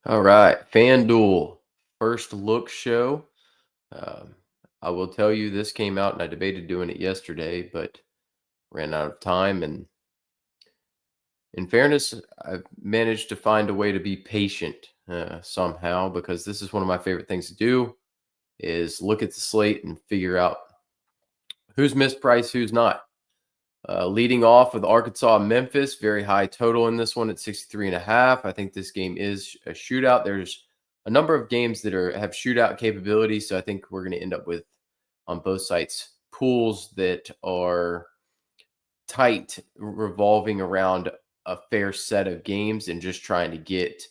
All right, Fanduel first look show. Um, I will tell you, this came out and I debated doing it yesterday, but ran out of time. And in fairness, I've managed to find a way to be patient somehow because this is one of my favorite things to do is look at the slate and figure out who's mispriced, who's not. Leading off with Arkansas Memphis, very high total in this one at 63.5. I think this game is a shootout. There's a number of games that have shootout capability. So I think we're going to end up with on both sites pools that are tight, revolving around a fair set of games, and just trying to get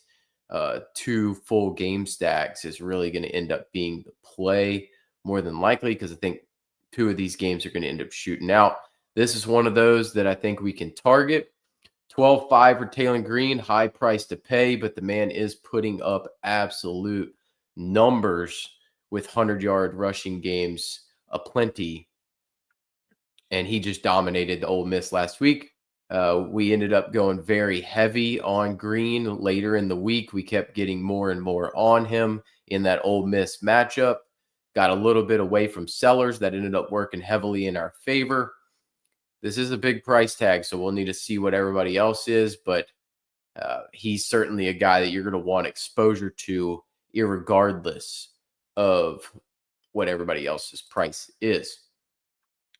two full game stacks is really going to end up being the play more than likely, because I think two of these games are going to end up shooting out. This is one of those that I think we can target. 12-5 for Taylor Green, high price to pay, but the man is putting up absolute numbers with 100-yard rushing games aplenty, and he just dominated the Ole Miss last week. We ended up going very heavy on Green later in the week. We kept getting more and more on him in that Ole Miss matchup. Got a little bit away from sellers that ended up working heavily in our favor. This is a big price tag, so we'll need to see what everybody else is, but he's certainly a guy that you're going to want exposure to irregardless of what everybody else's price is.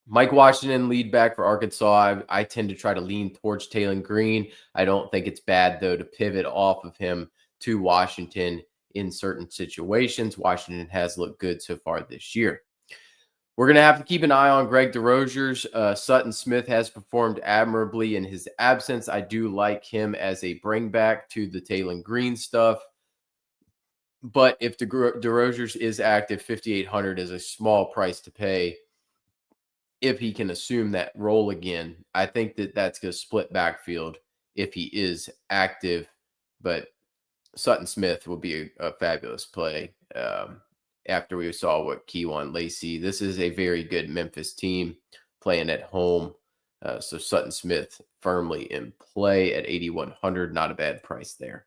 Mike Washington, lead back for Arkansas. I tend to try to lean towards Taylor Green. I don't think it's bad, though, to pivot off of him to Washington in certain situations. Washington has looked good so far this year. We're going to have to keep an eye on Greg DeRozier's. Sutton Smith has performed admirably in his absence. I do like him as a bring back to the Taylor Green stuff. But if DeRozier's is active, 5,800 is a small price to pay if he can assume that role again. I think that that's going to split backfield if he is active, but Sutton Smith will be a fabulous play after we saw what Keywan Lacey. This is a very good Memphis team playing at home. So Sutton Smith firmly in play at 8,100. Not a bad price there.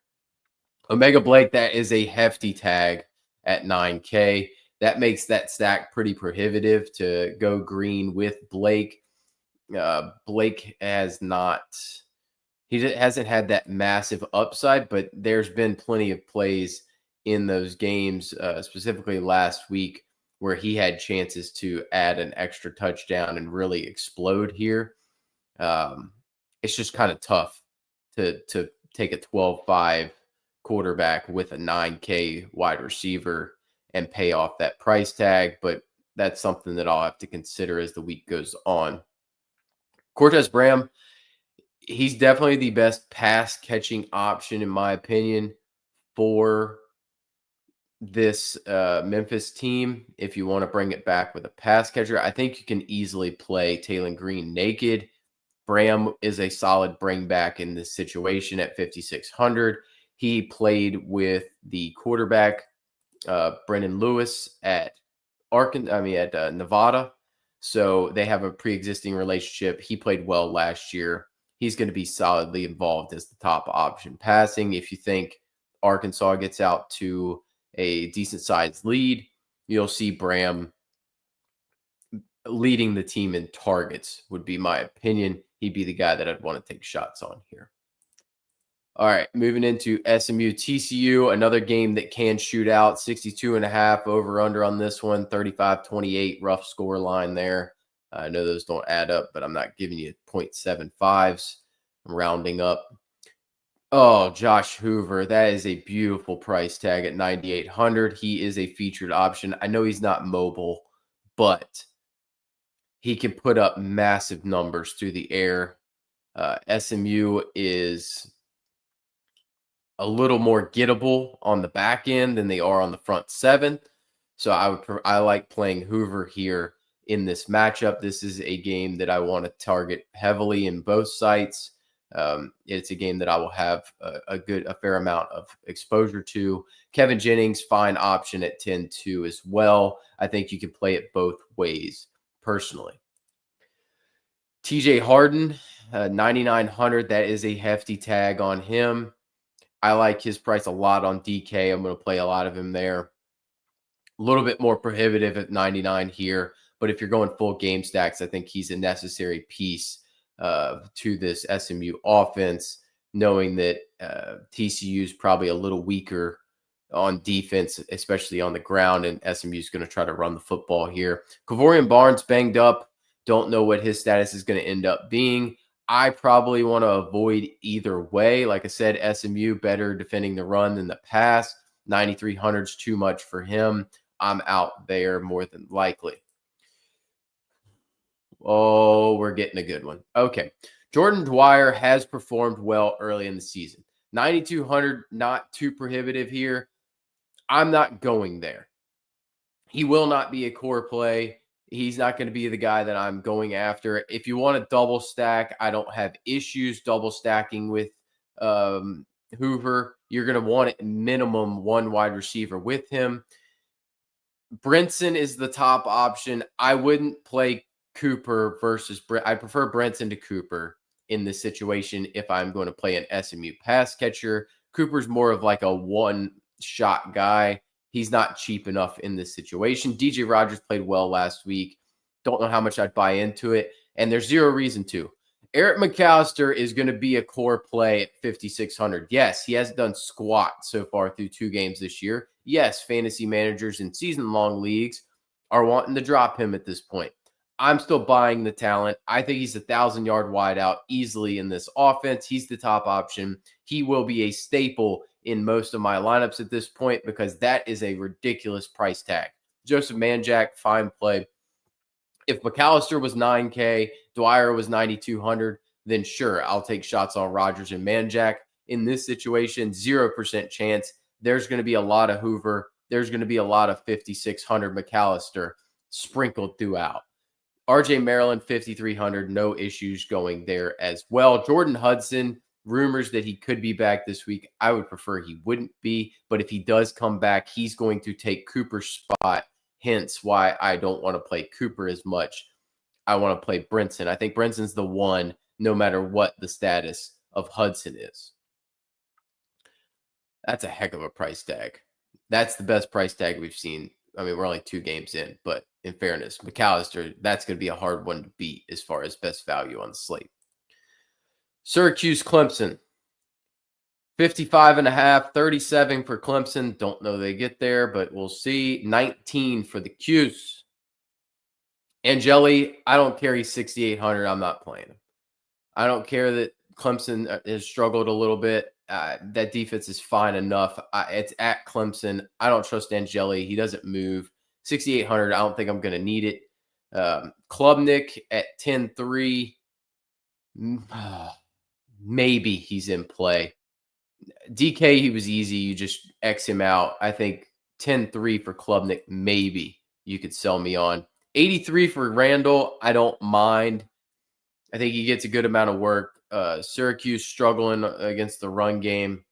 Omega Blake, that is a hefty tag at 9K. That makes that stack pretty prohibitive to go Green with Blake. Blake hasn't had that massive upside, but there's been plenty of plays in those games, specifically last week, where he had chances to add an extra touchdown and really explode here. It's just kind of tough to take a 12-5 quarterback with a 9K wide receiver and pay off that price tag, but that's something that I'll have to consider as the week goes on. Cortez Bram, he's definitely the best pass catching option, in my opinion, for this Memphis team. If you want to bring it back with a pass catcher, I think you can easily play Taylor Green naked. Bram is a solid bring back in this situation at 5,600. He played with the quarterback Brendan Lewis at Nevada. So they have a pre-existing relationship. He played well last year. He's going to be solidly involved as the top option passing. If you think Arkansas gets out to a decent sized lead, you'll see Bram leading the team in targets, would be my opinion. He'd be the guy that I'd want to take shots on here. All right, moving into SMU TCU, another game that can shoot out. 62.5 over under on this one, 35-28 rough score line there. I know those don't add up, but I'm not giving you 0.75s. I'm rounding up. Oh, Josh Hoover, that is a beautiful price tag at 9,800. He is a featured option. I know he's not mobile, but he can put up massive numbers through the air. SMU is a little more gettable on the back end than they are on the front seven. So I like playing Hoover here in this matchup. This is a game that I want to target heavily in both sites. It's a game that I will have a fair amount of exposure to. Kevin Jennings, fine option at 10-2 as well. I think you can play it both ways personally. TJ Harden, 9,900. That is a hefty tag on him. I like his price a lot on DK. I'm going to play a lot of him there. A little bit more prohibitive at 99 here, but if you're going full game stacks, I think he's a necessary piece to this SMU offense, knowing that TCU is probably a little weaker on defense, especially on the ground, and SMU is going to try to run the football here. Kavorian Barnes banged up. Don't know what his status is going to end up being. I probably want to avoid either way. Like I said, SMU better defending the run than the pass. 9,300 is too much for him. I'm out there more than likely. Oh, we're getting a good one. Okay. Jordan Dwyer has performed well early in the season. 9,200, not too prohibitive here. I'm not going there. He will not be a core play. He's not going to be the guy that I'm going after. If you want to double stack, I don't have issues double stacking with Hoover. You're going to want at minimum one wide receiver with him. Brinson is the top option. I wouldn't play Cooper versus I prefer Brinson to Cooper in this situation if I'm going to play an SMU pass catcher. Cooper's more of like a one-shot guy. He's not cheap enough in this situation. DJ Rogers played well last week. Don't know how much I'd buy into it, and there's zero reason to. Eric McAllister is going to be a core play at 5,600. Yes, he hasn't done squat so far through 2 games this year. Yes, fantasy managers in season-long leagues are wanting to drop him at this point. I'm still buying the talent. I think he's a 1,000-yard wideout easily in this offense. He's the top option. He will be a staple in most of my lineups at this point because that is a ridiculous price tag. Joseph Manjack, fine play. If McAllister was 9K, Dwyer was 9,200, then sure, I'll take shots on Rodgers and Manjack. In this situation, 0% chance. There's going to be a lot of Hoover. There's going to be a lot of 5,600 McAllister sprinkled throughout. RJ Maryland, 5,300, no issues going there as well. Jordan Hudson, rumors that he could be back this week. I would prefer he wouldn't be, but if he does come back, he's going to take Cooper's spot. Hence why I don't want to play Cooper as much. I want to play Brinson. I think Brinson's the one, no matter what the status of Hudson is. That's a heck of a price tag. That's the best price tag we've seen. I mean, we're only 2 games in, but in fairness, McAllister, that's going to be a hard one to beat as far as best value on the slate. Syracuse Clemson. 55.5, 37 for Clemson. Don't know they get there, but we'll see. 19 for the Cuse. Angeli, I don't care. He's 6,800. I'm not playing him. I don't care that Clemson has struggled a little bit. That defense is fine enough. It's at Clemson. I don't trust Angeli. He doesn't move. 6,800. I don't think I'm going to need it. Klubnik at 10.3. Maybe he's in play. DK, he was easy. You just X him out. I think 10.3 for Klubnik, maybe you could sell me on. 83 for Randall, I don't mind. I think he gets a good amount of work. Syracuse struggling against the run game.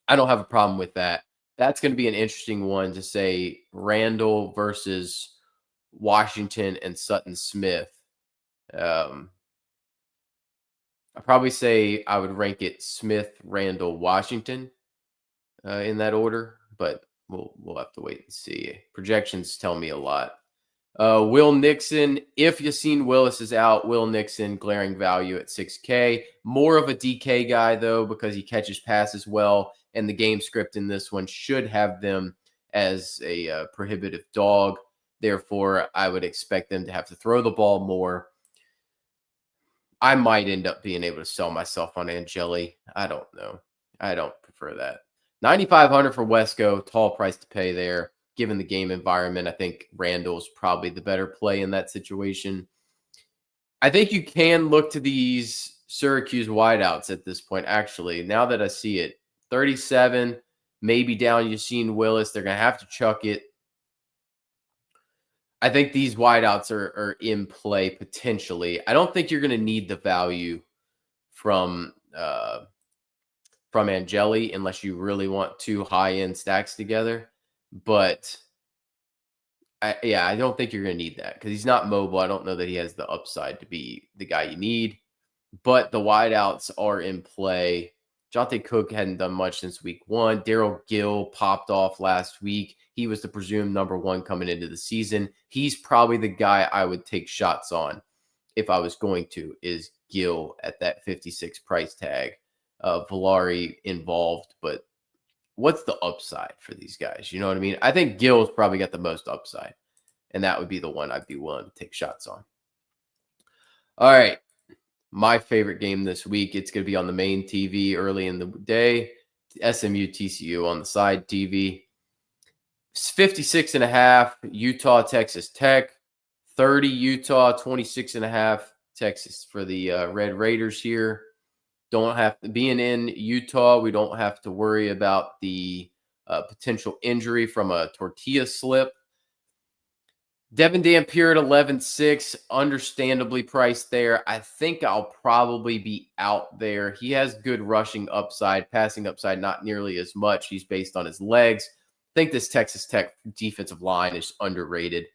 I don't have a problem with that. That's going to be an interesting one to say Randall versus Washington and Sutton Smith. I'd probably say I would rank it Smith, Randall, Washington in that order, but we'll have to wait and see. Projections tell me a lot. Will Nixon, if Yassine Willis is out, Will Nixon, glaring value at 6K. More of a DK guy, though, because he catches passes well, and the game script in this one should have them as a prohibitive dog. Therefore, I would expect them to have to throw the ball more. I might end up being able to sell myself on Angeli. I don't know. I don't prefer that. 9,500 for Wesco, tall price to pay there. Given the game environment, I think Randall's probably the better play in that situation. I think you can look to these Syracuse wideouts at this point, actually. Now that I see it, 37, maybe down Yassine Willis. They're going to have to chuck it. I think these wideouts are in play potentially. I don't think you're going to need the value from Angeli unless you really want 2 high-end stacks together. But I don't think you're going to need that because he's not mobile. I don't know that he has the upside to be the guy you need. But the wideouts are in play. Jonte Cook hadn't done much since week 1. Daryl Gill popped off last week. He was the presumed number 1 coming into the season. He's probably the guy I would take shots on if I was going to, is Gill at that 56 price tag. Valari involved, but what's the upside for these guys? You know what I mean? I think Gill's probably got the most upside, and that would be the one I'd be willing to take shots on. All right. My favorite game this week. It's going to be on the main TV early in the day. SMU TCU on the side TV. It's 56.5, Utah, Texas Tech. 30 Utah, 26.5 Texas for the Red Raiders here. Don't have to, being in Utah, we don't have to worry about the potential injury from a tortilla slip. Devin Dampier at 11.6, understandably priced there. I think I'll probably be out there. He has good rushing upside, passing upside, not nearly as much. He's based on his legs. I think this Texas Tech defensive line is underrated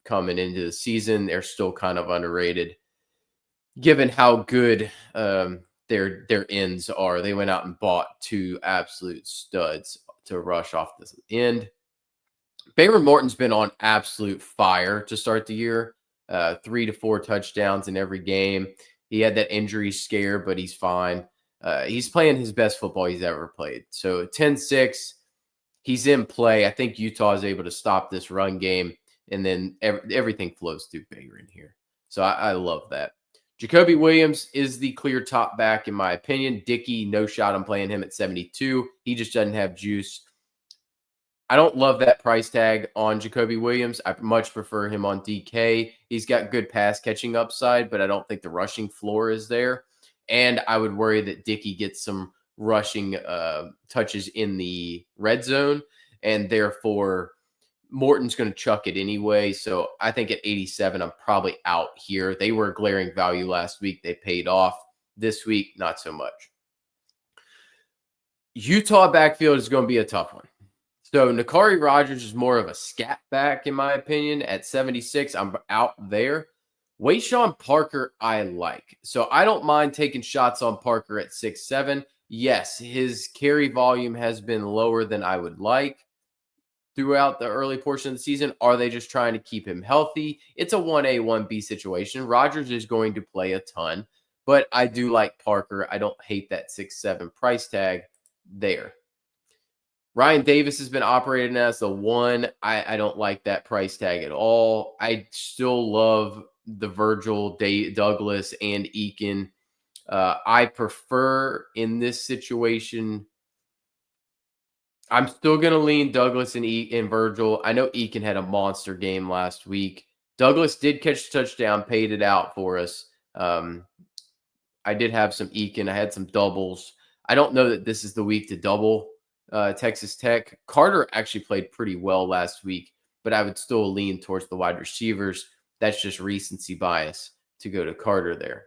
coming into the season. They're still kind of underrated, given how good their ends are. They went out and bought 2 absolute studs to rush off the end. Baker Morton's been on absolute fire to start the year. 3 to 4 touchdowns in every game. He had that injury scare, but he's fine. He's playing his best football he's ever played. So 10-6, he's in play. I think Utah is able to stop this run game, and then everything flows through Baker in here. So I love that. Jacoby Williams is the clear top back, in my opinion. Dickey, no shot. I'm playing him at 72. He just doesn't have juice. I don't love that price tag on Jacoby Williams. I much prefer him on DK. He's got good pass catching upside, but I don't think the rushing floor is there. And I would worry that Dickey gets some rushing touches in the red zone, and therefore Morton's going to chuck it anyway. So I think at 87, I'm probably out here. They were glaring value last week. They paid off. This week, not so much. Utah backfield is going to be a tough one. So Nakari Rogers is more of a scat back, in my opinion. At 76, I'm out there. Wayshawn Parker, I like. So I don't mind taking shots on Parker at 6'7". Yes, his carry volume has been lower than I would like throughout the early portion of the season. Are they just trying to keep him healthy? It's a 1A, 1B situation. Rogers is going to play a ton, but I do like Parker. I don't hate that 6'7" price tag there. Ryan Davis has been operating as the 1. I don't like that price tag at all. I still love the Virgil, Douglas, and Eakin. I prefer in this situation, I'm still going to lean Douglas and Virgil. I know Eakin had a monster game last week. Douglas did catch a touchdown, paid it out for us. I did have some Eakin. I had some doubles. I don't know that this is the week to double Texas Tech. Carter actually played pretty well last week, but I would still lean towards the wide receivers. That's just recency bias to go to Carter there.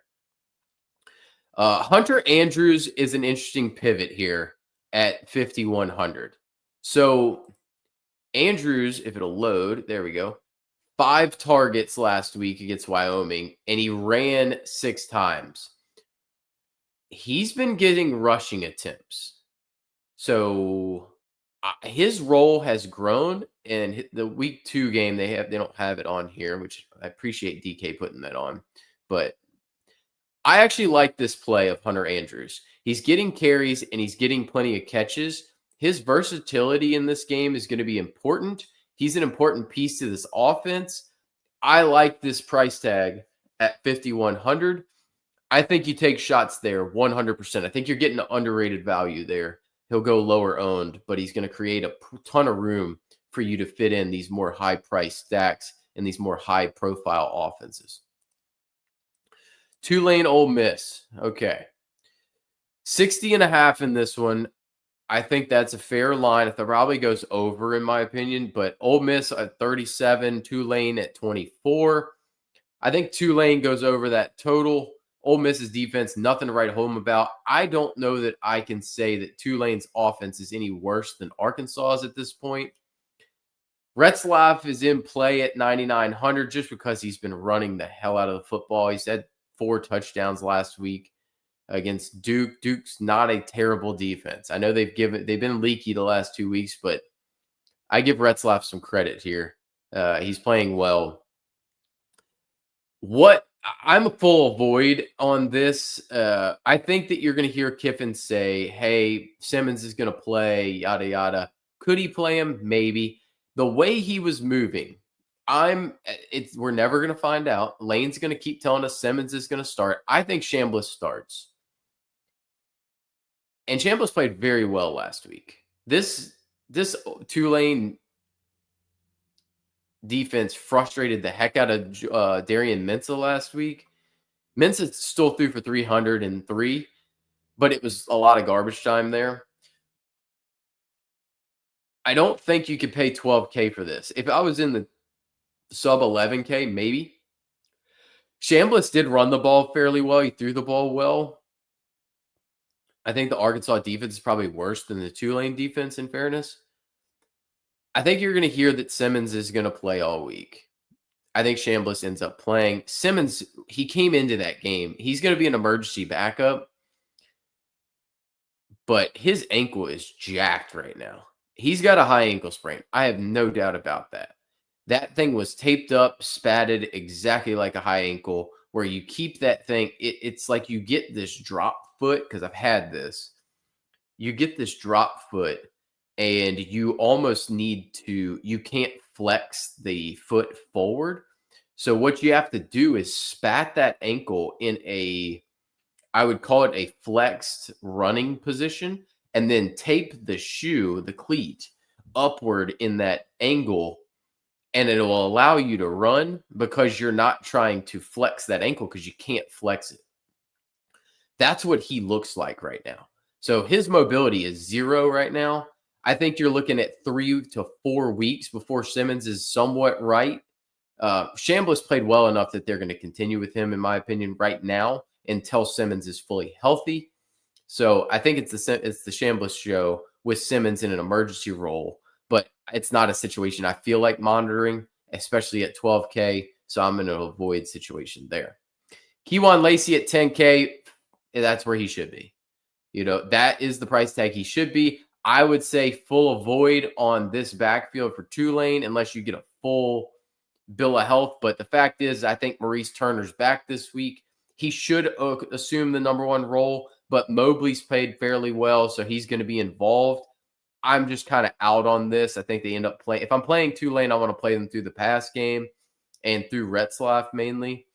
Hunter Andrews is an interesting pivot here at 5,100. So Andrews, if it'll load, there we go. 5 targets last week against Wyoming, and he ran 6 times. He's been getting rushing attempts. So his role has grown, and the week 2 game they don't have it on here, which I appreciate DK putting that on. But I actually like this play of Hunter Andrews. He's getting carries and he's getting plenty of catches. His versatility in this game is going to be important. He's an important piece to this offense. I like this price tag at 5,100. I think you take shots there 100%. I think you're getting an underrated value there. He'll go lower owned, but he's going to create a ton of room for you to fit in these more high price stacks and these more high profile offenses. Tulane, Ole Miss. Okay. 60.5 in this one. I think that's a fair line. It probably goes over in my opinion, but Ole Miss at 37, Tulane at 24. I think Tulane goes over that total. Ole Miss's defense, nothing to write home about. I don't know that I can say that Tulane's offense is any worse than Arkansas's at this point. Retzlaff is in play at 9,900 just because he's been running the hell out of the football. He's had 4 touchdowns last week. against Duke. Duke's not a terrible defense. I know they've been leaky the last 2 weeks, but I give Retzlaff some credit here. He's playing well. What I'm a full void on this. I think that you're going to hear Kiffin say, "Hey, Simmons is going to play, yada yada." Could he play him? Maybe. The way he was moving, we're never going to find out. Lane's going to keep telling us Simmons is going to start. I think Chambliss starts, and Chambliss played very well last week. This Tulane defense frustrated the heck out of Darian Mensah last week. Mensah still threw for 303, but it was a lot of garbage time there. I don't think you could pay $12K for this. If I was in the sub 11K, maybe. Chambliss did run the ball fairly well. He threw the ball well. I think the Arkansas defense is probably worse than the Tulane defense, in fairness. I think you're going to hear that Simmons is going to play all week. I think Chambliss ends up playing. Simmons, he came into that game. He's going to be an emergency backup, but his ankle is jacked right now. He's got a high ankle sprain. I have no doubt about that. That thing was taped up, spatted exactly like a high ankle, where you keep that thing. It's like you get this drop foot, because I've had this. You get this drop foot, and you almost you can't flex the foot forward. So what you have to do is spat that ankle in I would call it a flexed running position, and then tape the shoe, the cleat, upward in that angle, and it will allow you to run because you're not trying to flex that ankle because you can't flex it. That's what he looks like right now. So his mobility is 0 right now. I think you're looking at 3 to 4 weeks before Simmons is somewhat right. Chambliss played well enough that they're going to continue with him, in my opinion, right now until Simmons is fully healthy. So I think it's the Chambliss show with Simmons in an emergency role, but it's not a situation I feel like monitoring, especially at 12K. So I'm going to avoid situation there. Kewan Lacey at 10K, that's where he should be. That is the price tag he should be. I would say full avoid on this backfield for Tulane unless you get a full bill of health. But the fact is, I think Maurice Turner's back this week. He should assume the number 1 role, but Mobley's played fairly well, so he's going to be involved. I'm just kind of out on this. I think they end up playing. If I'm playing Tulane, I want to play them through the pass game and through Retzlaff mainly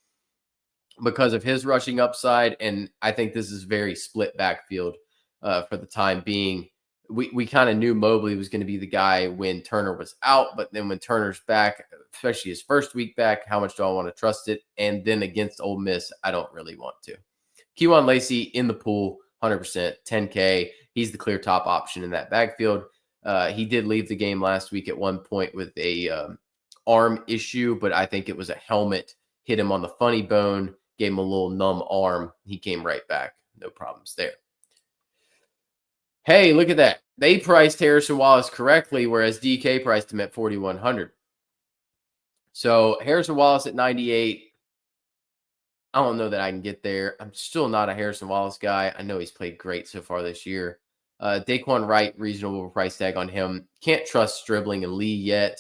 because of his rushing upside. And I think this is very split backfield for the time being. We kind of knew Mobley was going to be the guy when Turner was out, but then when Turner's back, especially his first week back, how much do I want to trust it? And then against Ole Miss, I don't really want to. Kewan Lacey in the pool, 100%, 10K. He's the clear top option in that backfield. He did leave the game last week at one point with a arm issue, but I think it was a helmet hit him on the funny bone, gave him a little numb arm. He came right back. No problems there. Hey, look at that. They priced Harrison Wallace correctly, whereas DK priced him at 4,100. So Harrison Wallace at 98. I don't know that I can get there. I'm still not a Harrison Wallace guy. I know he's played great so far this year. Daquan Wright, reasonable price tag on him. Can't trust Stribling and Lee yet.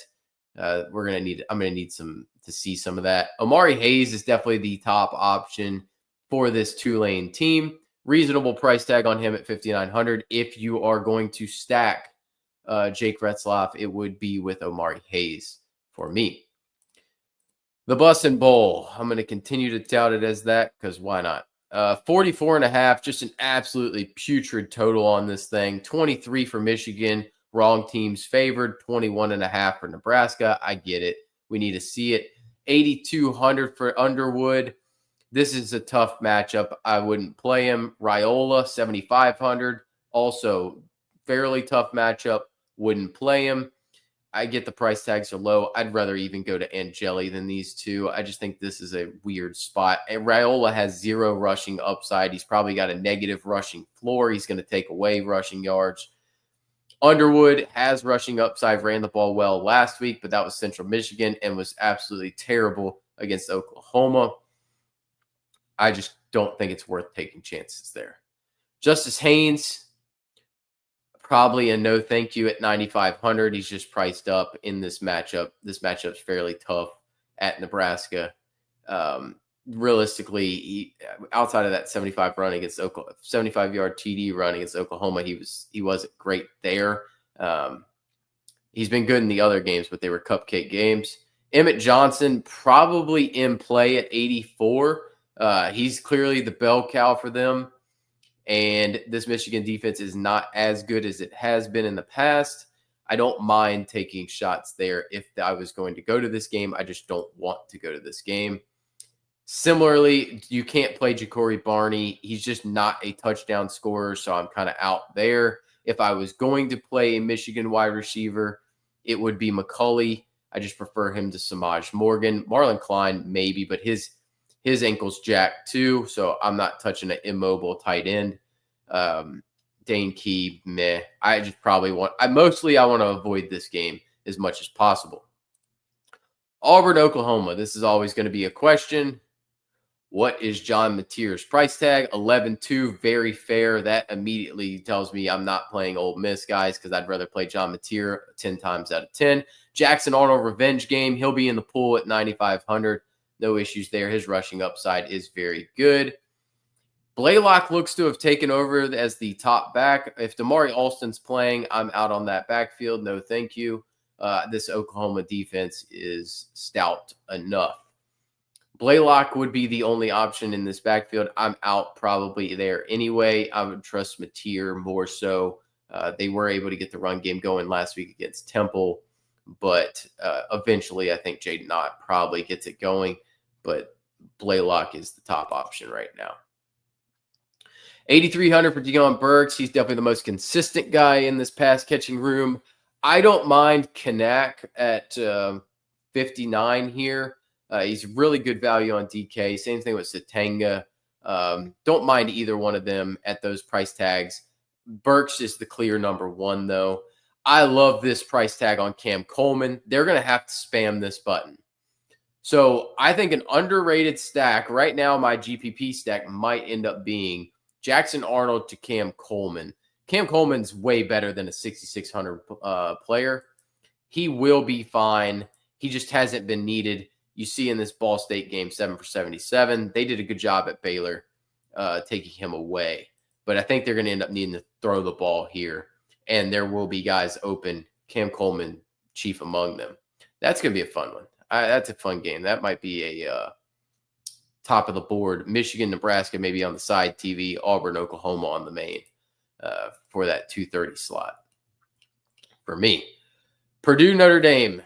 I'm gonna need to see some of that. Omari Hayes is definitely the top option for this Tulane team. Reasonable price tag on him at 5,900. If you are going to stack Jake Retzlaff, it would be with Omari Hayes for me. The Bussin' Bowl. I'm going to continue to tout it as that because why not? 44.5, just an absolutely putrid total on this thing. 23 for Michigan. Wrong teams favored. 21.5 for Nebraska. I get it. We need to see it. 8,200 for Underwood. This is a tough matchup. I wouldn't play him. Raiola, 7,500. Also, fairly tough matchup. Wouldn't play him. I get the price tags are low. I'd rather even go to Angeli than these two. I just think this is a weird spot. And Raiola has 0 rushing upside. He's probably got a negative rushing floor. He's going to take away rushing yards. Underwood has rushing upside, ran the ball well last week, but that was Central Michigan and was absolutely terrible against Oklahoma. I just don't think it's worth taking chances there. Justice Haynes, probably a no thank you at 9,500. He's just priced up in this matchup. This matchup's fairly tough at Nebraska. Realistically, outside of that 75 run against Oklahoma, 75-yard TD run against Oklahoma, he wasn't great there. He's been good in the other games, but they were cupcake games. Emmett Johnson probably in play at 84. He's clearly the bell cow for them. And this Michigan defense is not as good as it has been in the past. I don't mind taking shots there if I was going to go to this game. I just don't want to go to this game. Similarly, you can't play Ja'Cory Barney. He's just not a touchdown scorer, so I'm kind of out there. If I was going to play a Michigan wide receiver, it would be McCulley. I just prefer him to Samaj Morgan. Marlon Klein, maybe, but his ankle's jacked too, so I'm not touching an immobile tight end. Dane Key, meh. I just probably want – I want to avoid this game as much as possible. Auburn, Oklahoma. This is always going to be a question. What is John Mateer's price tag? 11-2, very fair. That immediately tells me I'm not playing Ole Miss, guys, because I'd rather play John Mateer 10 times out of 10. Jackson Arnold revenge game. He'll be in the pool at 9,500. No issues there. His rushing upside is very good. Blaylock looks to have taken over as the top back. If Damari Alston's playing, I'm out on that backfield. No, thank you. This Oklahoma defense is stout enough. Blaylock would be the only option in this backfield. I'm out probably there anyway. I would trust Mateer more so. They were able to get the run game going last week against Temple, but eventually I think Jaden Knott probably gets it going. But Blaylock is the top option right now. 8,300 for Deion Burks. He's definitely the most consistent guy in this pass catching room. I don't mind Kanak at 59 here. He's really good value on DK. Same thing with Satanga. Don't mind either one of them at those price tags. Burks is the clear number one, though. I love this price tag on Cam Coleman. They're going to have to spam this button. So I think an underrated stack right now, my GPP stack might end up being Jackson Arnold to Cam Coleman. Cam Coleman's way better than a 6,600 player. He will be fine. He just hasn't been needed. You see in this Ball State game, 7 for 77. They did a good job at Baylor taking him away. But I think they're going to end up needing to throw the ball here. And there will be guys open. Cam Coleman, chief among them. That's going to be a fun one. That's a fun game. That might be a top of the board. Michigan, Nebraska, maybe on the side TV. Auburn, Oklahoma on the main for that 2:30 slot. For me, Purdue, Notre Dame.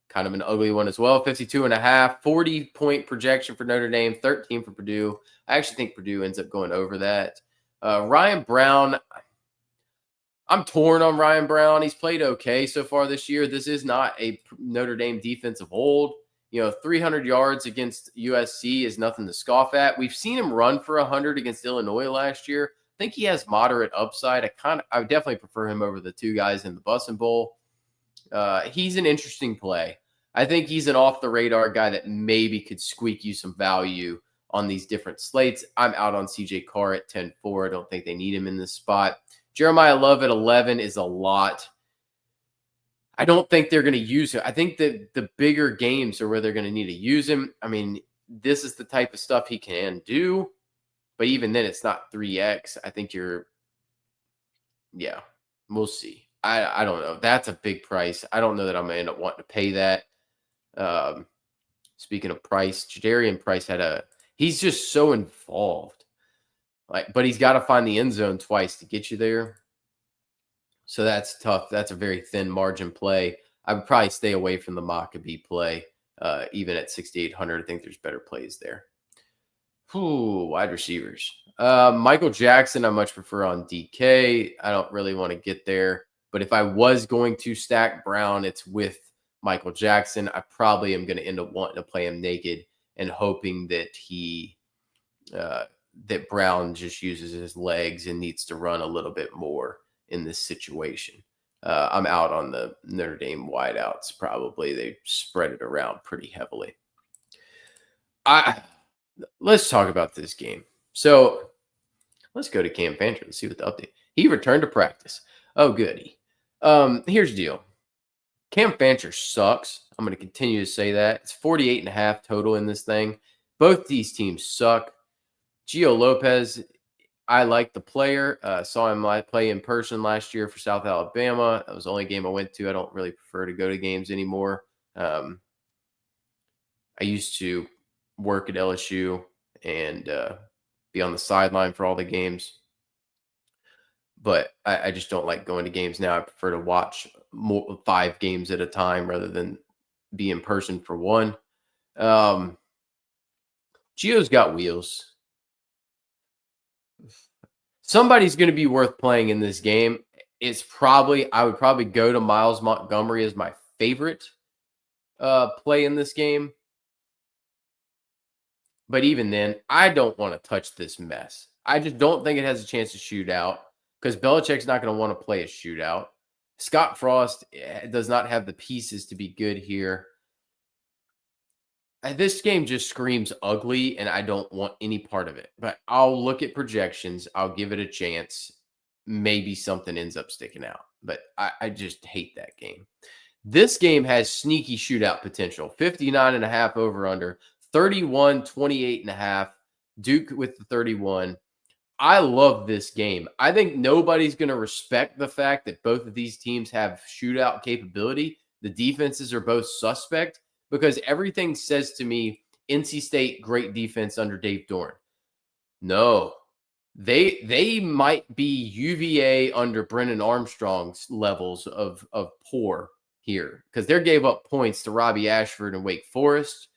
Kind of an ugly one as well. 52.5, 40-point projection for Notre Dame, 13 for Purdue. I actually think Purdue ends up going over that. Ryan Brown, I'm torn on Ryan Brown. He's played okay so far this year. This is not a Notre Dame defense of old. 300 yards against USC is nothing to scoff at. We've seen him run for 100 against Illinois last year. I think he has moderate upside. I would definitely prefer him over the two guys in the Bussin' Bowl. He's an interesting play. I think he's an off-the-radar guy that maybe could squeak you some value on these different slates. I'm out on CJ Carr at 10-4. I don't think they need him in this spot. Jeremiah Love at 11 is a lot. I don't think they're going to use him. I think that the bigger games are where they're going to need to use him. I mean, this is the type of stuff he can do. But even then, it's not 3X. I think we'll see. I don't know. That's a big price. I don't know that I'm going to end up wanting to pay that. Speaking of price, Jadarian Price he's just so involved. But he's got to find the end zone twice to get you there. So that's tough. That's a very thin margin play. I would probably stay away from the Maccabee play, even at 6,800. I think there's better plays there. Wide receivers. Michael Jackson, I much prefer on DK. I don't really want to get there. But if I was going to stack Brown, it's with Michael Jackson. I probably am going to end up wanting to play him naked and hoping that that Brown just uses his legs and needs to run a little bit more in this situation. I'm out on the Notre Dame wideouts probably. They spread it around pretty heavily. Let's talk about this game. So let's go to Cam Fancher. Let's see what the update. He returned to practice. Oh, goody. Here's the deal. Cam Fancher sucks. I'm going to continue to say that. It's 48.5 total in this thing. Both these teams suck. Gio Lopez, I like the player. Saw him play in person last year for South Alabama. That was the only game I went to. I don't really prefer to go to games anymore. I used to work at LSU and be on the sideline for all the games. But I just don't like going to games now. I prefer to watch 5 games at a time rather than be in person for one. Gio's got wheels. Somebody's going to be worth playing in this game. I would probably go to Miles Montgomery as my favorite play in this game. But even then, I don't want to touch this mess. I just don't think it has a chance to shoot out because Belichick's not going to want to play a shootout. Scott Frost does not have the pieces to be good here. This game just screams ugly, and I don't want any part of it. But I'll look at projections. I'll give it a chance. Maybe something ends up sticking out. But I just hate that game. This game has sneaky shootout potential. 59.5 over under. 31, 28.5. Duke with the 31. I love this game. I think nobody's going to respect the fact that both of these teams have shootout capability. The defenses are both suspect because everything says to me, NC State, great defense under Dave Dorn. No, they might be UVA under Brennan Armstrong's levels of poor here because they gave up points to Robbie Ashford and Wake Forest.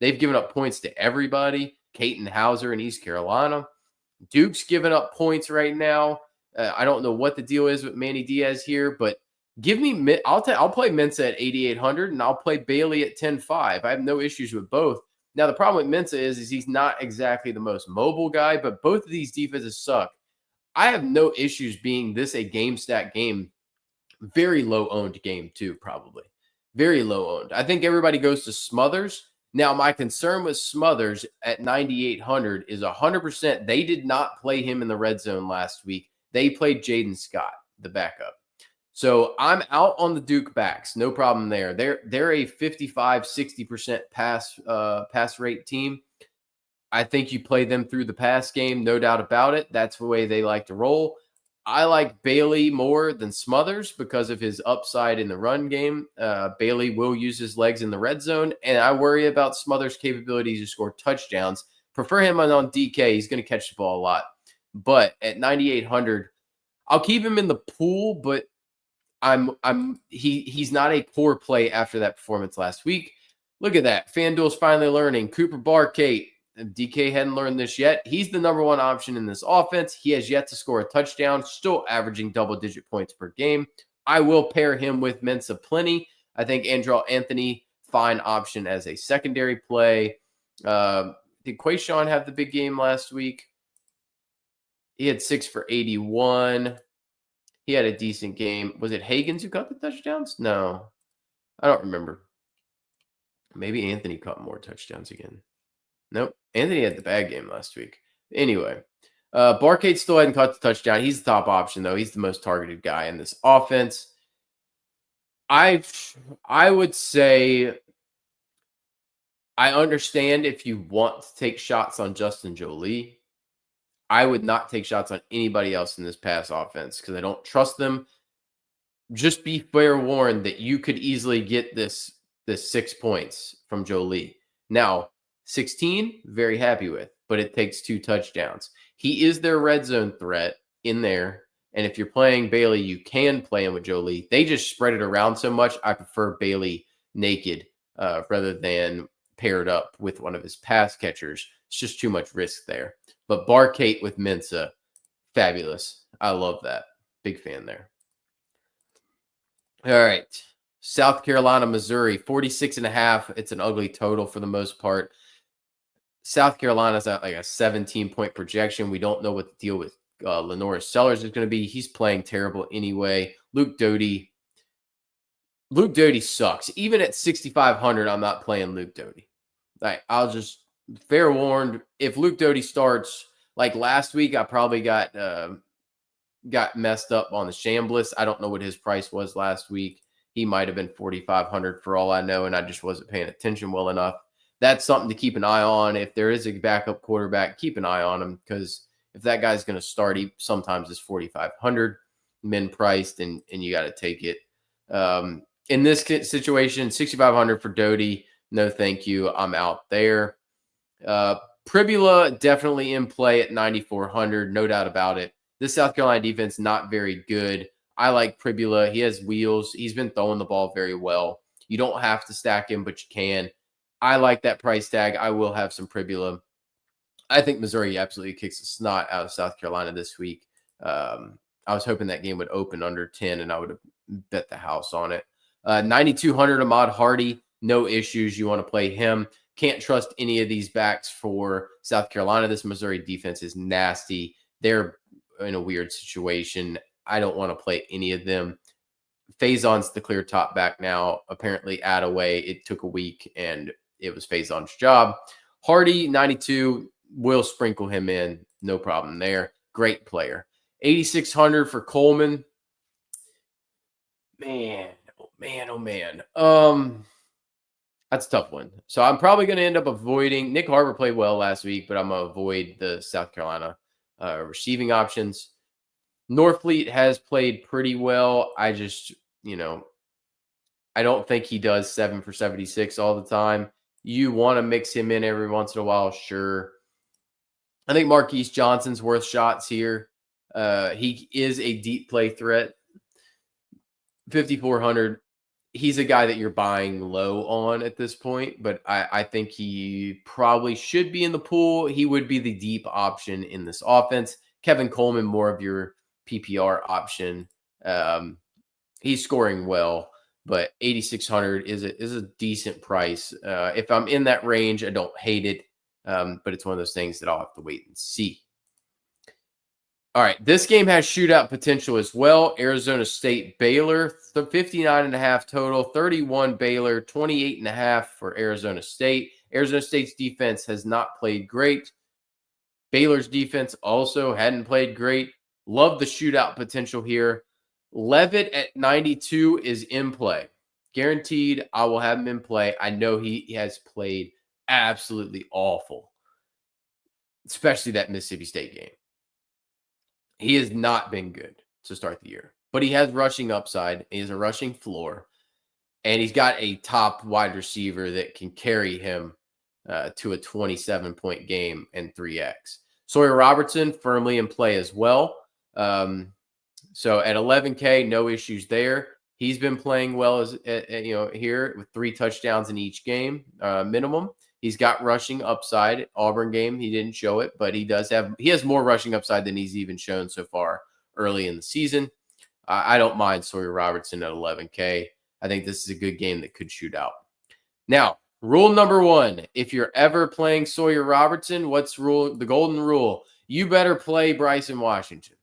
They've given up points to everybody, Caton Hauser in East Carolina. Duke's giving up points right now. I don't know what the deal is with Manny Diaz here, but give me I'll play Mensa at 8,800 and I'll play Bailey at 10.5. I have no issues with both. Now, the problem with Mensa is he's not exactly the most mobile guy, but both of these defenses suck. I have no issues being this a game stack game. Very low owned game too, probably. Very low owned. I think everybody goes to Smothers. Now, my concern with Smothers at 9,800 is 100%. They did not play him in the red zone last week. They played Jaden Scott, the backup. So I'm out on the Duke backs. No problem there. They're a 55, 60% pass rate team. I think you play them through the pass game, no doubt about it. That's the way they like to roll. I like Bailey more than Smothers because of his upside in the run game. Bailey will use his legs in the red zone, and I worry about Smothers' capability to score touchdowns. Prefer him on DK. He's going to catch the ball a lot. But at 9,800, I'll keep him in the pool, but he's not a poor play after that performance last week. Look at that. FanDuel's finally learning. Cooper Barkate. DK hadn't learned this yet. He's the number one option in this offense. He has yet to score a touchdown, still averaging double-digit points per game. I will pair him with Mensa plenty. I think Andrew Anthony, fine option as a secondary play. Did Quayshawn have the big game last week? He had 6 for 81. He had a decent game. Was it Higgins who caught the touchdowns? No, I don't remember. Maybe Anthony caught more touchdowns again. Nope. Anthony had the bad game last week. Anyway, Barkade still hadn't caught the touchdown. He's the top option, though. He's the most targeted guy in this offense. I would say I understand if you want to take shots on Justin Jolie. I would not take shots on anybody else in this pass offense because I don't trust them. Just be fair warned that you could easily get this 6 points from Jolie. Now, 16, very happy with, but it takes 2 touchdowns. He is their red zone threat in there. And if you're playing Bailey, you can play him with Jolie. They just spread it around so much. I prefer Bailey naked rather than paired up with one of his pass catchers. It's just too much risk there. But Barkate with Mensa, fabulous. I love that. Big fan there. All right. South Carolina, Missouri, 46.5. It's an ugly total for the most part. South Carolina's at like a 17-point projection. We don't know what the deal with Lenora Sellers is going to be. He's playing terrible anyway. Luke Doty sucks. Even at 6,500, I'm not playing Luke Doty. I'll just fair warned. If Luke Doty starts, Like last week, I probably got messed up on the Shambliss. I don't know what his price was last week. He might have been 4,500 for all I know, and I just wasn't paying attention well enough. That's something to keep an eye on. If there is a backup quarterback, keep an eye on him, because if that guy's going to start, he sometimes is 4,500 min priced, and you got to take it. In this situation, 6,500 for Doty. No, thank you. I'm out there. Pribula definitely in play at 9,400, no doubt about it. This South Carolina defense not very good. I like Pribula. He has wheels. He's been throwing the ball very well. You don't have to stack him, but you can. I like that price tag. I will have some Pribula. I think Missouri absolutely kicks the snot out of South Carolina this week. I was hoping that game would open under 10, and I would have bet the house on it. 9,200 Ahmad Hardy, no issues. You want to play him. Can't trust any of these backs for South Carolina. This Missouri defense is nasty. They're in a weird situation. I don't want to play any of them. Faison's the clear top back now. Apparently, Attaway, it took a week, and it was Faison's job. Hardy, 92, will sprinkle him in. No problem there. Great player. 8,600 for Coleman. Man, oh man, oh man. That's a tough one. So I'm probably going to end up avoiding. Nick Harbor played well last week, but I'm going to avoid the South Carolina receiving options. Norfleet has played pretty well. I just, I don't think he does 7 for 76 all the time. You want to mix him in every once in a while, sure. I think Marquise Johnson's worth shots here. He is a deep play threat. 5,400. He's a guy that you're buying low on at this point, but I think he probably should be in the pool. He would be the deep option in this offense. Kevin Coleman, more of your PPR option. He's scoring well, but 8,600 is a decent price. If I'm in that range, I don't hate it, but it's one of those things that I'll have to wait and see. All right, this game has shootout potential as well. Arizona State, Baylor, 59.5 total, 31 Baylor, 28.5 for Arizona State. Arizona State's defense has not played great. Baylor's defense also hadn't played great. Love the shootout potential here. Levitt at 92 is in play. Guaranteed, I will have him in play. I know he has played absolutely awful, especially that Mississippi State game. He has not been good to start the year, but he has rushing upside. He has a rushing floor, and he's got a top wide receiver that can carry him to a 27-point game and 3X. Sawyer Robertson firmly in play as well. So at 11K, no issues there. He's been playing well as here with 3 touchdowns in each game minimum. He's got rushing upside. Auburn game, he didn't show it, but he has more rushing upside than he's even shown so far early in the season. I don't mind Sawyer Robertson at 11K. I think this is a good game that could shoot out. Now, rule number 1, if you're ever playing Sawyer Robertson, the golden rule? You better play Bryson Washington.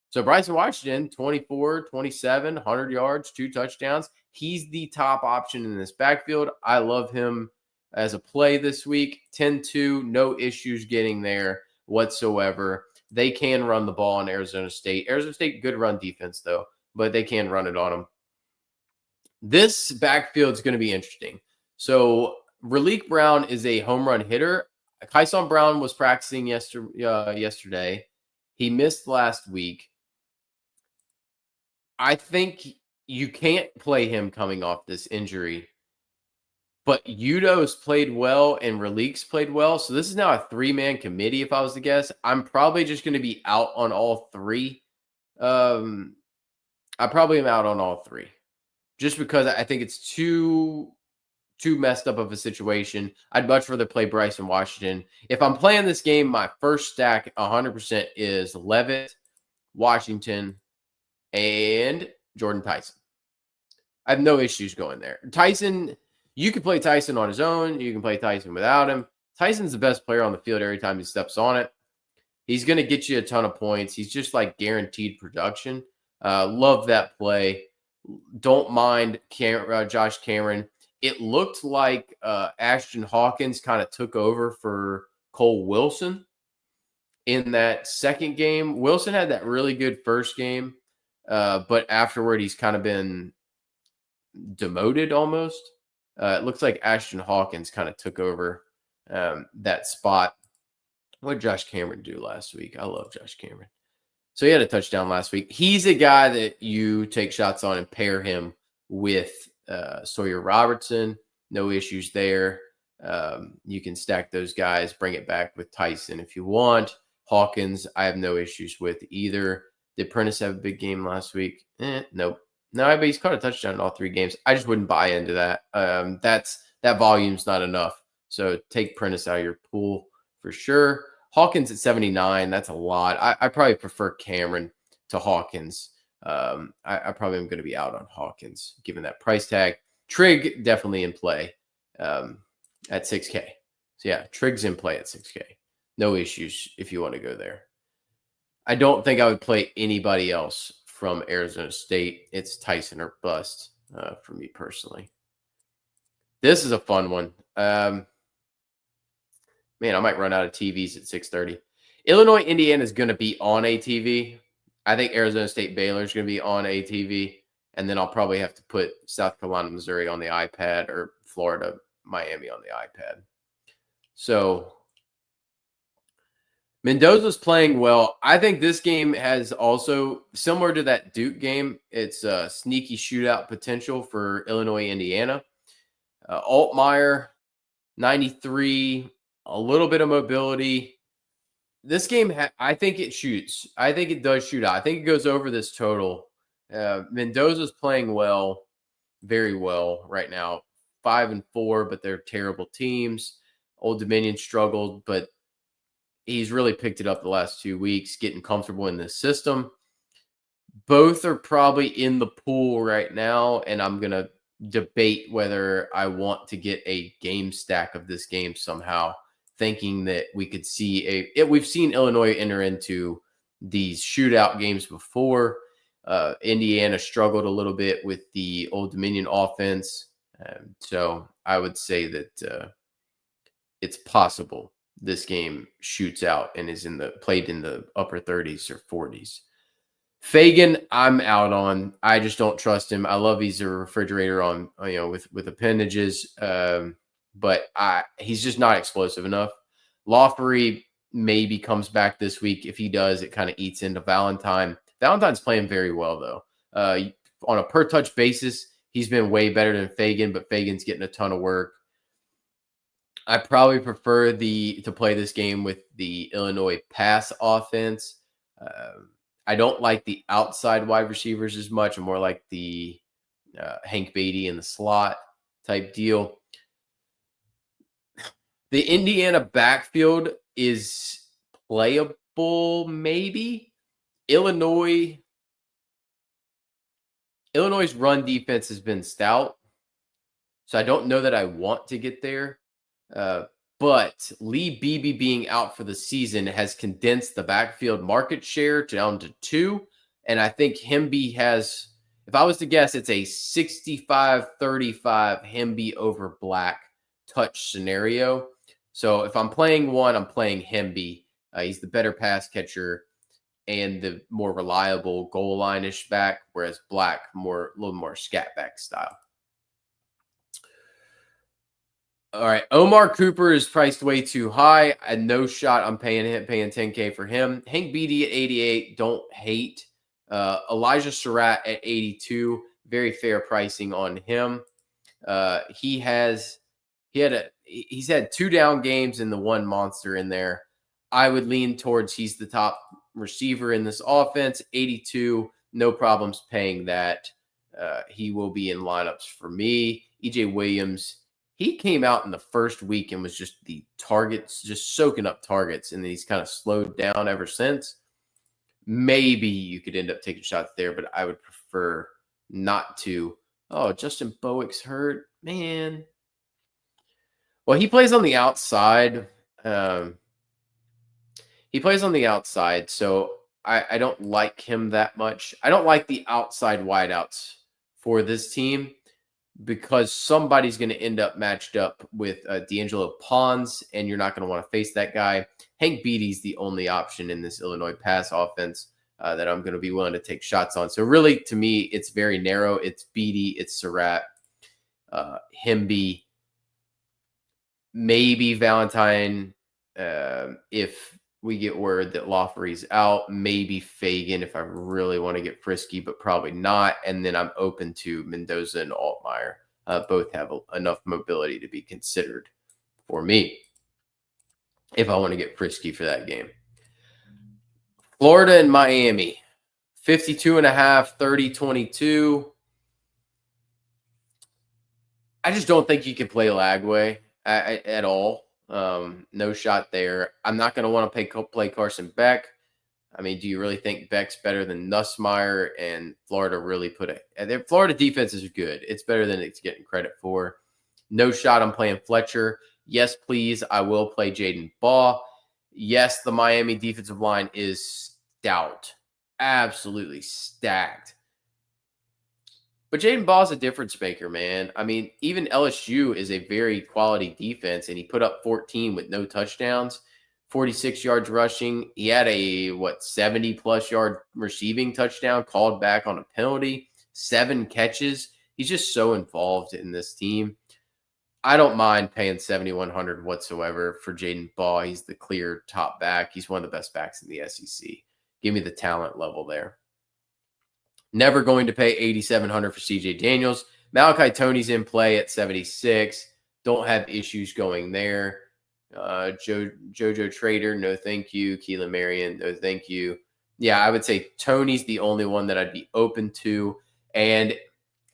So Bryson Washington, 24, 27, 100 yards, 2 touchdowns. He's the top option in this backfield. I love him as a play this week. 10-2, no issues getting there whatsoever. They can run the ball on Arizona State. Arizona State, good run defense, though, but they can run it on them. This backfield is going to be interesting. So Raleek Brown is a home run hitter. Kyson Brown was practicing yesterday. He missed last week. I think you can't play him coming off this injury. But Udo's played well and Raleek's played well. So this is now a 3-man committee, if I was to guess. I'm probably just going to be out on all 3. I probably am out on all 3. Just because I think it's too messed up of a situation. I'd much rather play Bryson Washington. If I'm playing this game, my first stack 100% is Levitt, Washington, and Jordan Tyson. I have no issues going there. Tyson... You can play Tyson on his own. You can play Tyson without him. Tyson's the best player on the field every time he steps on it. He's going to get you a ton of points. He's just like guaranteed production. Love that play. Don't mind Josh Cameron. It looked like Ashton Hawkins kind of took over for Cole Wilson. in that second game. Wilson had that really good first game, but afterward he's kind of been demoted almost. It looks like Ashton Hawkins kind of took over that spot. What did Josh Cameron do last week? I love Josh Cameron. So he had a touchdown last week. He's a guy that you take shots on and pair him with Sawyer Robertson. No issues there. You can stack those guys, bring it back with Tyson if you want. Hawkins, I have no issues with either. Did Prentice have a big game last week? Nope. No, but he's caught a touchdown in all 3 games. I just wouldn't buy into that. That volume's not enough. So take Prentice out of your pool for sure. Hawkins at 79, that's a lot. I probably prefer Cameron to Hawkins. I probably am going to be out on Hawkins given that price tag. Trig definitely in play at 6K. So yeah, Trig's in play at 6K. No issues if you want to go there. I don't think I would play anybody else from Arizona State. It's Tyson or bust for me personally. This is a fun one. Man, I might run out of TVs at 6:30. Illinois, Indiana is going to be on a TV. I think Arizona State, Baylor is going to be on a TV. And then I'll probably have to put South Carolina, Missouri on the iPad or Florida, Miami on the iPad. So Mendoza's playing well. I think this game has also, similar to that Duke game, it's a sneaky shootout potential for Illinois, Indiana. Altmaier, 93, a little bit of mobility. This game, I think it shoots. I think it does shoot out. I think it goes over this total. Mendoza's playing well, very well right now. 5-4, but they're terrible teams. Old Dominion struggled, but he's really picked it up the last 2 weeks, getting comfortable in this system. Both are probably in the pool right now, and I'm going to debate whether I want to get a game stack of this game somehow, thinking that we could see we've seen Illinois enter into these shootout games before. Indiana struggled a little bit with the Old Dominion offense. So I would say that it's possible this game shoots out and is played in the upper 30s or 40s. Fagan, I'm out on. I just don't trust him. I love he's a refrigerator on, with appendages, but he's just not explosive enough. Lawfrey maybe comes back this week. If he does, it kind of eats into Valentine. Valentine's playing very well, though. On a per-touch basis, he's been way better than Fagan, but Fagan's getting a ton of work. I probably prefer to play this game with the Illinois pass offense. I don't like the outside wide receivers as much. I'm more like the Hank Beatty in the slot type deal. The Indiana backfield is playable, maybe. Illinois' run defense has been stout, so I don't know that I want to get there. But Lee Beebe being out for the season has condensed the backfield market share down to 2. And I think Hemby has, if I was to guess, it's a 65-35 Hemby over Black touch scenario. So if I'm playing one, I'm playing Hemby. He's the better pass catcher and the more reliable goal line-ish back, whereas Black a little more scat back style. All right, Omar Cooper is priced way too high. I had no shot. I'm paying 10K for him. Hank Beatty at 88. Don't hate. Elijah Surratt at 82. Very fair pricing on him. He's had 2 down games and the 1 monster in there. I would lean towards he's the top receiver in this offense. 82. No problems paying that. He will be in lineups for me. EJ Williams. He came out in the first week and was just the targets, just soaking up targets, and then he's kind of slowed down ever since. Maybe you could end up taking shots there, but I would prefer not to. Oh, Justin Bowick's hurt, man. Well, he plays on the outside. So I don't like him that much. I don't like the outside wideouts for this team. because somebody's going to end up matched up with D'Angelo Pons, and you're not going to want to face that guy. Hank Beatty's the only option in this Illinois pass offense that I'm going to be willing to take shots on. So really, to me, it's very narrow. It's Beatty, it's Surratt, Hemby, maybe Valentine if we get word that Lawfrey's out, maybe Fagan if I really want to get frisky, but probably not. And then I'm open to Mendoza and Altmaier. Both have enough mobility to be considered for me if I want to get frisky for that game. Florida and Miami, 52.5, 30-22. I just don't think you can play Lagway at all. No shot there. I'm not going to want to play Carson Beck. I mean, do you really think Beck's better than Nussmeier? And Florida really their Florida defense is good. It's better than it's getting credit for. No shot I'm playing Fletcher. Yes, please. I will play Jaden Baugh. Yes, the Miami defensive line is stout. Absolutely stacked. But Jaden Ball's a difference maker, man. I mean, even LSU is a very quality defense, and he put up 14 with no touchdowns, 46 yards rushing. He had a, 70-plus yard receiving touchdown called back on a penalty, 7 catches. He's just so involved in this team. I don't mind paying $7,100 whatsoever for Jaden Ball. He's the clear top back. He's one of the best backs in the SEC. Give me the talent level there. Never going to pay $8,700 for CJ Daniels. Malachi Toney's in play at 76. Don't have issues going there. Jojo Trader, no thank you. Keelan Marion, no thank you. Yeah, I would say Toney's the only one that I'd be open to. And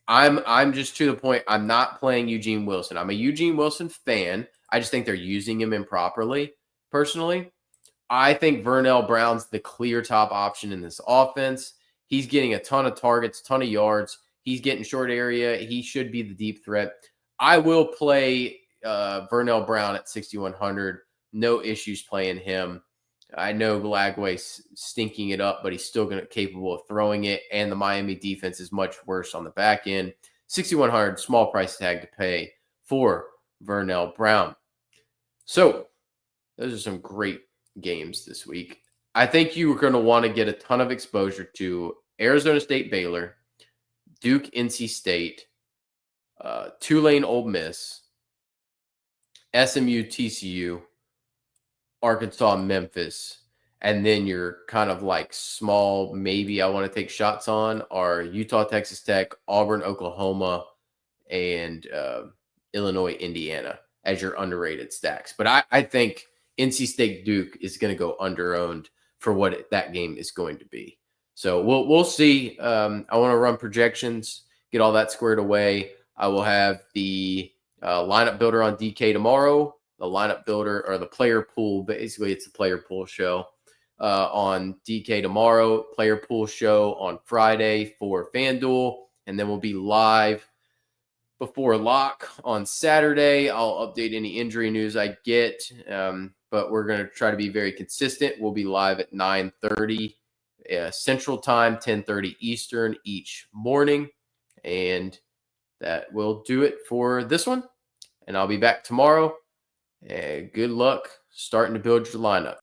I'm just to the point, I'm not playing Eugene Wilson. I'm a Eugene Wilson fan. I just think they're using him improperly, personally. I think Vernell Brown's the clear top option in this offense. He's getting a ton of targets, ton of yards. He's getting short area. He should be the deep threat. I will play Vernell Brown at 6,100. No issues playing him. I know Lagway's stinking it up, but he's still capable of throwing it. And the Miami defense is much worse on the back end. 6,100, small price tag to pay for Vernell Brown. So those are some great games this week. I think you are going to want to get a ton of exposure to Arizona State, Baylor, Duke, NC State, Tulane, Ole Miss, SMU, TCU, Arkansas, Memphis, and then you're kind of like small, maybe I want to take shots on are Utah, Texas Tech, Auburn, Oklahoma, and Illinois, Indiana as your underrated stacks. But I think NC State Duke is going to go under-owned for what that game is going to be. So we'll see. I want to run projections, get all that squared away. I will have the lineup builder on DK tomorrow, the lineup builder or the player pool. Basically, it's the player pool show on DK tomorrow, player pool show on Friday for Fanduel, and then we'll be live before lock on Saturday. I'll update any injury news I get, but we're going to try to be very consistent. We'll be live at 9:30 Central Time, 10:30 Eastern each morning, and that will do it for this one. And I'll be back tomorrow. Good luck starting to build your lineup.